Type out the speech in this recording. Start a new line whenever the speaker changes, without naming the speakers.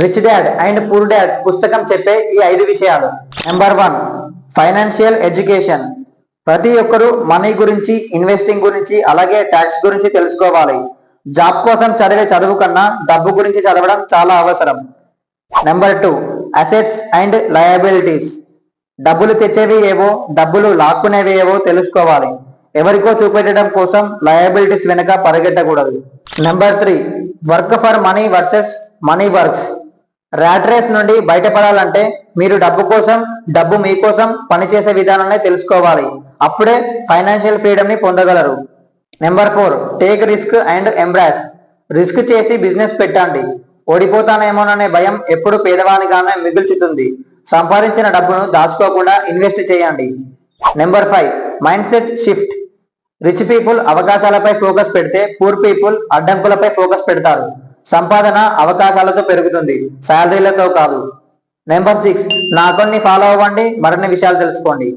Rich dad and poor dad పుస్తకం చెప్పే ఈ 5 విషయాలు. Number 1, financial education. ప్రతి ఒక్కరూ మనీ గురించి, ఇన్వెస్టింగ్ గురించి, అలాగే ట్యాక్స్ గురించి తెలుసుకోవాలి. జాబ్ కోసం చదివే చదువు కన్నా డబ్బు గురించి చదవడం చాలా అవసరం. Number 2, assets and liabilities. డబ్బులు తెచ్చేవి ఏవో, డబ్బులు లాక్కునేవి ఏవో తెలుసుకోవాలి. ఎవరికో చూపెట్టడం కోసం లయబిలిటీస్ వెనుక పరిగెట్టకూడదు. Number 3, work for money versus money works. Rat race నుండి బయటపడాలంటే మీరు డబ్బు కోసం, డబ్బు మీకోసం పనిచేసే విధానాన్ని తెలుసుకోవాలి. అప్పుడే ఫైనాన్షియల్ ఫ్రీడమ్ ని పొందగలరు. Number 4, take risk and embrace. Risk చేసి బిజినెస్ పెట్టండి. ఓడిపోతానేమోననే భయం ఎప్పుడు పేదవానిగానే మిగుల్చుతుంది. సంపాదించిన డబ్బును దాచుకోకుండా ఇన్వెస్ట్ చేయండి. Number 5, mindset shift. Rich people అవకాశాలపై ఫోకస్ పెడితే పూర్ పీపుల్ అడ్డంకులపై ఫోకస్ పెడతారు. సంపాదన అవకాశాలతో పెరుగుతుంది, శాలరీలతో కాదు. నెంబర్ 6, నా కొన్ని ఫాలో అవ్వండి, మరిన్ని విషయాలు తెలుసుకోండి.